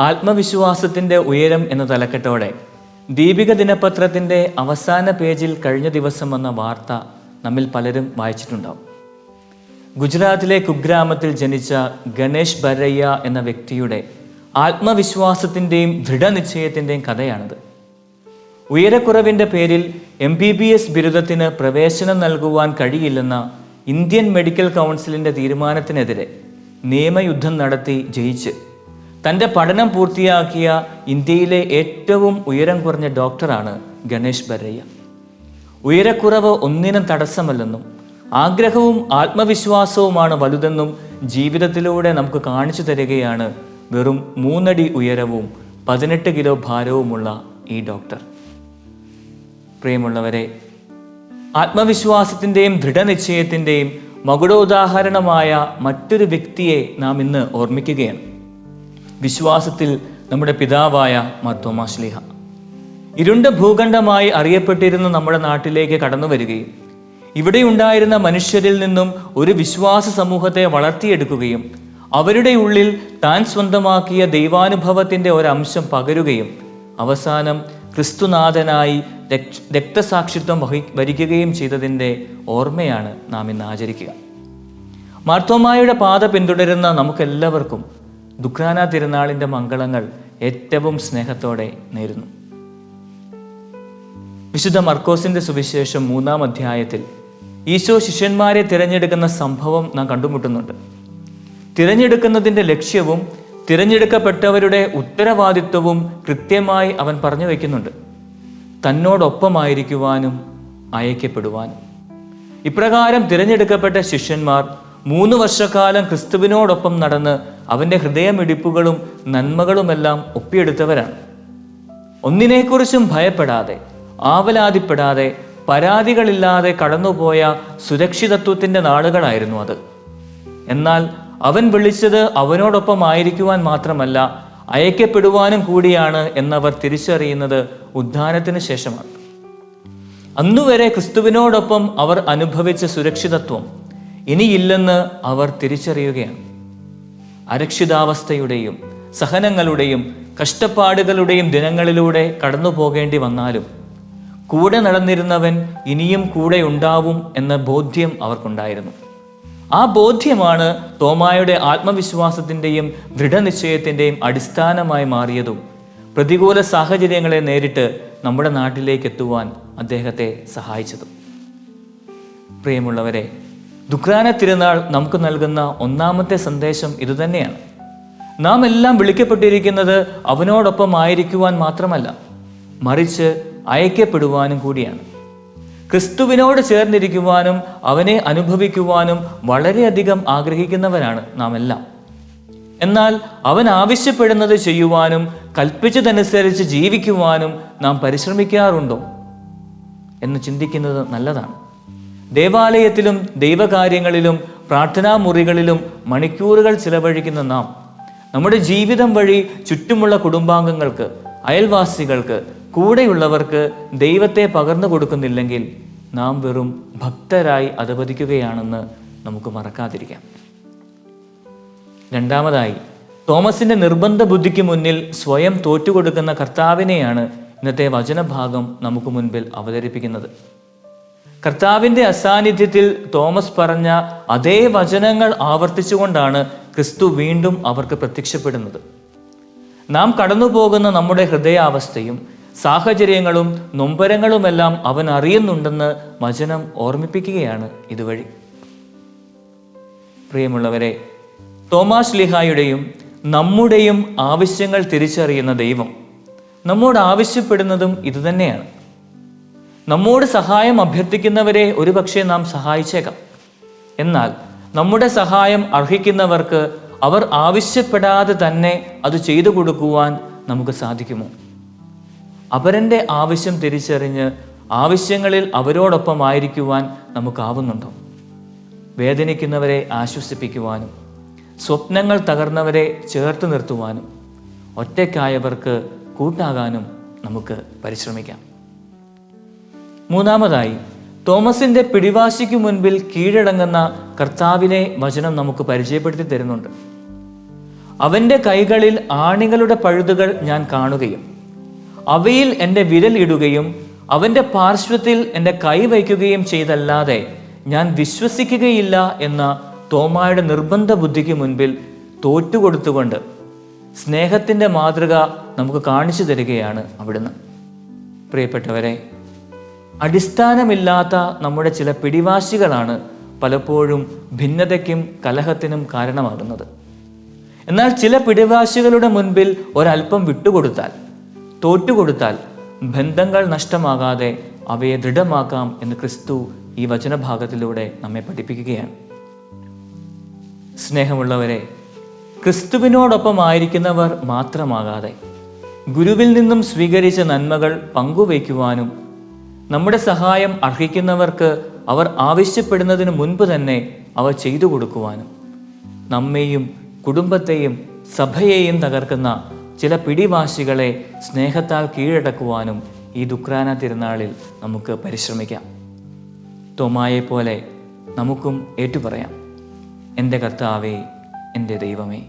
ആത്മവിശ്വാസത്തിൻ്റെ ഉയരം എന്ന തലക്കെട്ടോടെ ദീപിക ദിനപത്രത്തിൻ്റെ അവസാന പേജിൽ കഴിഞ്ഞ ദിവസം വന്ന വാർത്ത നമ്മിൽ പലരും വായിച്ചിട്ടുണ്ടാവും. ഗുജറാത്തിലെ കുഗ്രാമത്തിൽ ജനിച്ച ഗണേഷ് ബരയ്യ എന്ന വ്യക്തിയുടെ ആത്മവിശ്വാസത്തിൻ്റെയും ദൃഢനിശ്ചയത്തിൻ്റെയും കഥയാണിത്. ഉയരക്കുറവിൻ്റെ പേരിൽ MBBS ബിരുദത്തിന് പ്രവേശനം നൽകുവാൻ കഴിയില്ലെന്ന ഇന്ത്യൻ മെഡിക്കൽ കൗൺസിലിൻ്റെ തീരുമാനത്തിനെതിരെ നിയമയുദ്ധം നടത്തി ജയിച്ച് തൻ്റെ പഠനം പൂർത്തിയാക്കിയ ഇന്ത്യയിലെ ഏറ്റവും ഉയരം കുറഞ്ഞ ഡോക്ടറാണ് ഗണേഷ് ബരയ്യ. ഉയരക്കുറവ് ഒന്നിനും തടസ്സമല്ലെന്നും ആഗ്രഹവും ആത്മവിശ്വാസവുമാണ് വലുതെന്നും ജീവിതത്തിലൂടെ നമുക്ക് കാണിച്ചു തരികയാണ് വെറും 3 അടി ഉയരവും 18 കിലോ ഭാരവുമുള്ള ഈ ഡോക്ടർ. പ്രിയമുള്ളവരെ, ആത്മവിശ്വാസത്തിൻ്റെയും ദൃഢനിശ്ചയത്തിൻ്റെയും മകുടോദാഹരണമായ മറ്റൊരു വ്യക്തിയെ നാം ഇന്ന് ഓർമ്മിക്കുകയാണ്. വിശ്വാസത്തിൽ നമ്മുടെ പിതാവായ മാർ തോമാ ശ്ലീഹ. ഇരുണ്ട ഭൂഖണ്ഡമായി അറിയപ്പെട്ടിരുന്ന നമ്മുടെ നാട്ടിലേക്ക് കടന്നു വരികയും ഇവിടെയുണ്ടായിരുന്ന മനുഷ്യരിൽ നിന്നും ഒരു വിശ്വാസ സമൂഹത്തെ വളർത്തിയെടുക്കുകയും അവരുടെ ഉള്ളിൽ താൻ സ്വന്തമാക്കിയ ദൈവാനുഭവത്തിൻ്റെ ഒരംശം പകരുകയും അവസാനം ക്രിസ്തുനാഥനായി രക്തസാക്ഷിത്വം വരിക്കുകയും ചെയ്തതിൻ്റെ ഓർമ്മയാണ് നാം ഇന്ന് ആചരിക്കുക. മാർത്തോമായുടെ പാത പിന്തുടരുന്ന നമുക്കെല്ലാവർക്കും ദുഃഖാന തിരുനാളിൻ്റെ മംഗളങ്ങൾ ഏറ്റവും സ്നേഹത്തോടെ നേരുന്നു. വിശുദ്ധ മർക്കോസിൻ്റെ സുവിശേഷം 3-ാം അധ്യായത്തിൽ ഈശോ ശിഷ്യന്മാരെ തിരഞ്ഞെടുക്കുന്ന സംഭവം നാം കണ്ടുമുട്ടുന്നുണ്ട്. തിരഞ്ഞെടുക്കുന്നതിൻ്റെ ലക്ഷ്യവും തിരഞ്ഞെടുക്കപ്പെട്ടവരുടെ ഉത്തരവാദിത്വവും കൃത്യമായി അവൻ പറഞ്ഞു വയ്ക്കുന്നുണ്ട്. തന്നോടൊപ്പമായിരിക്കുവാനും അയക്കപ്പെടുവാനും. ഇപ്രകാരം തിരഞ്ഞെടുക്കപ്പെട്ട ശിഷ്യന്മാർ 3 വർഷക്കാലം ക്രിസ്തുവിനോടൊപ്പം നടന്ന് അവൻ്റെ ഹൃദയമിടിപ്പുകളും നന്മകളുമെല്ലാം ഒപ്പിയെടുത്തവരാണ്. ഒന്നിനെക്കുറിച്ചും ഭയപ്പെടാതെ ആവലാതിപ്പെടാതെ പരാതികളില്ലാതെ കടന്നുപോയ സുരക്ഷിതത്വത്തിൻ്റെ നാളുകളായിരുന്നു അത്. എന്നാൽ അവൻ വിളിച്ചത് അവനോടൊപ്പം ആയിരിക്കുവാൻ മാത്രമല്ല, അയക്കപ്പെടുവാനും കൂടിയാണ് എന്നവർ തിരിച്ചറിയുന്നത് ഉദ്ധാനത്തിന് ശേഷമാണ്. അന്നുവരെ ക്രിസ്തുവിനോടൊപ്പം അവർ അനുഭവിച്ച സുരക്ഷിതത്വം ഇനിയില്ലെന്ന് അവർ തിരിച്ചറിയുകയാണ്. അരക്ഷിതാവസ്ഥയുടെയും സഹനങ്ങളുടെയും കഷ്ടപ്പാടുകളുടെയും ദിനങ്ങളിലൂടെ കടന്നു പോകേണ്ടി വന്നാലും കൂടെ നടന്നിരുന്നവൻ ഇനിയും കൂടെ ഉണ്ടാവും എന്ന ബോധ്യം അവർക്കുണ്ടായിരുന്നു. ആ ബോധ്യമാണ് തോമായുടെ ആത്മവിശ്വാസത്തിൻ്റെയും ദൃഢനിശ്ചയത്തിൻ്റെയും അടിസ്ഥാനമായി മാറിയതും പ്രതികൂല സാഹചര്യങ്ങളെ നേരിട്ട് നമ്മുടെ നാട്ടിലേക്ക് എത്തുവാൻ അദ്ദേഹത്തെ സഹായിച്ചതും. പ്രിയമുള്ളവരെ, ദുഃഖാന തിരുനാൾ നമുക്ക് നൽകുന്ന ഒന്നാമത്തെ സന്ദേശം ഇതുതന്നെയാണ്. നാം എല്ലാം വിളിക്കപ്പെട്ടിരിക്കുന്നത് അവനോടൊപ്പം ആയിരിക്കുവാൻ മാത്രമല്ല, മറിച്ച് അയക്കപ്പെടുവാനും കൂടിയാണ്. ക്രിസ്തുവിനോട് ചേർന്നിരിക്കുവാനും അവനെ അനുഭവിക്കുവാനും വളരെയധികം ആഗ്രഹിക്കുന്നവരാണ് നാം എല്ലാം. എന്നാൽ അവൻ ആവശ്യപ്പെടുന്നത് ചെയ്യുവാനും കൽപ്പിച്ചതനുസരിച്ച് ജീവിക്കുവാനും നാം പരിശ്രമിക്കാറുണ്ടോ എന്ന് ചിന്തിക്കുന്നത് നല്ലതാണ്. ദേവാലയത്തിലും ദൈവകാര്യങ്ങളിലും പ്രാർത്ഥനാ മുറികളിലും മണിക്കൂറുകൾ ചിലവഴിക്കുന്ന നാം നമ്മുടെ ജീവിതം വഴി ചുറ്റുമുള്ള കുടുംബാംഗങ്ങൾക്ക്, അയൽവാസികൾക്ക്, കൂടെയുള്ളവർക്ക് ദൈവത്തെ പകർന്നു കൊടുക്കുന്നില്ലെങ്കിൽ നാം വെറും ഭക്തരായി അധപതിക്കുകയാണെന്ന് നമുക്ക് മറക്കാതിരിക്കാം. രണ്ടാമതായി, തോമസിൻ്റെ നിർബന്ധ ബുദ്ധിക്ക് മുന്നിൽ സ്വയം തോറ്റുകൊടുക്കുന്ന കർത്താവിനെയാണ് ഇന്നത്തെ വചനഭാഗം നമുക്ക് മുൻപിൽ അവതരിപ്പിക്കുന്നത്. കർത്താവിൻ്റെ അസാന്നിധ്യത്തിൽ തോമസ് പറഞ്ഞ അതേ വചനങ്ങൾ ആവർത്തിച്ചുകൊണ്ടാണ് ക്രിസ്തു വീണ്ടും അവർക്ക് പ്രത്യക്ഷപ്പെടുന്നത്. നാം കടന്നു പോകുന്ന നമ്മുടെ ഹൃദയാവസ്ഥയും സാഹചര്യങ്ങളും നൊമ്പരങ്ങളുമെല്ലാം അവൻ അറിയുന്നുണ്ടെന്ന് വചനം ഓർമ്മിപ്പിക്കുകയാണ് ഇതുവഴി. പ്രിയമുള്ളവരെ, തോമാ ശ്ലീഹായുടെയും നമ്മുടെയും ആവശ്യങ്ങൾ തിരിച്ചറിയുന്ന ദൈവം നമ്മോട് ആവശ്യപ്പെടുന്നതും ഇതുതന്നെയാണ്. നമ്മോട് സഹായം അഭ്യർത്ഥിക്കുന്നവരെ ഒരുപക്ഷെ നാം സഹായിച്ചേക്കാം. എന്നാൽ നമ്മുടെ സഹായം അർഹിക്കുന്നവർക്ക് അവർ ആവശ്യപ്പെടാതെ തന്നെ അത് ചെയ്തു കൊടുക്കുവാൻ നമുക്ക് സാധിക്കുമോ? അപരൻ്റെ ആവശ്യം തിരിച്ചറിഞ്ഞ് ആവശ്യങ്ങളിൽ അവരോടൊപ്പം ആയിരിക്കുവാൻ നമുക്കാവുന്നുണ്ടോ? വേദനിക്കുന്നവരെ ആശ്വസിപ്പിക്കുവാനും സ്വപ്നങ്ങൾ തകർന്നവരെ ചേർത്ത് നിർത്തുവാനും ഒറ്റയ്ക്കായവർക്ക് കൂട്ടാകാനും നമുക്ക് പരിശ്രമിക്കാം. മൂന്നാമതായി, തോമസിൻ്റെ പിടിവാശിക്ക് മുൻപിൽ കീഴടങ്ങുന്ന കർത്താവിനെ വചനം നമുക്ക് പരിചയപ്പെടുത്തി തരുന്നുണ്ട്. അവൻ്റെ കൈകളിൽ ആണികളുടെ പഴുതുകൾ ഞാൻ കാണുകയും അവയിൽ എൻ്റെ വിരൽ ഇടുകയും അവൻ്റെ പാർശ്വത്തിൽ എൻ്റെ കൈ വയ്ക്കുകയും ചെയ്തല്ലാതെ ഞാൻ വിശ്വസിക്കുകയില്ല എന്ന തോമായുടെ നിർബന്ധ ബുദ്ധിക്ക് മുൻപിൽ തോറ്റുകൊടുത്തുകൊണ്ട് സ്നേഹത്തിൻ്റെ മാതൃക നമുക്ക് കാണിച്ചു തരികയാണ് അവിടുന്ന്. പ്രിയപ്പെട്ടവരെ, അടിസ്ഥാനമില്ലാത്ത നമ്മുടെ ചില പിടിവാശികളാണ് പലപ്പോഴും ഭിന്നതയ്ക്കും കലഹത്തിനും കാരണമാകുന്നത്. എന്നാൽ ചില പിടിവാശികളുടെ മുൻപിൽ ഒരല്പം വിട്ടുകൊടുത്താൽ, തോറ്റുകൊടുത്താൽ ബന്ധങ്ങൾ നഷ്ടമാകാതെ അവയെ ദൃഢമാക്കാം എന്ന് ക്രിസ്തു ഈ വചനഭാഗത്തിലൂടെ നമ്മെ പഠിപ്പിക്കുകയാണ്. സ്നേഹമുള്ളവരെ, ക്രിസ്തുവിനോടൊപ്പം ആയിരിക്കുന്നവർ മാത്രമാകാതെ ഗുരുവിൽ നിന്നും സ്വീകരിച്ച നന്മകൾ പങ്കുവയ്ക്കുവാനും നമ്മുടെ സഹായം അർഹിക്കുന്നവർക്ക് അവർ ആവശ്യപ്പെടുന്നതിന് മുൻപ് തന്നെ അവ ചെയ്തു കൊടുക്കുവാനും നമ്മെയും കുടുംബത്തെയും സഭയെയും തകർക്കുന്ന ചില പിടിവാശികളെ സ്നേഹത്താൽ കീഴടക്കുവാനും ഈ ദുഃഖ്രാന തിരുനാളിൽ നമുക്ക് പരിശ്രമിക്കാം. തോമായെപ്പോലെ നമുക്കും ഏറ്റുപറയാം, എൻ്റെ കർത്താവേ, എൻ്റെ ദൈവമേ.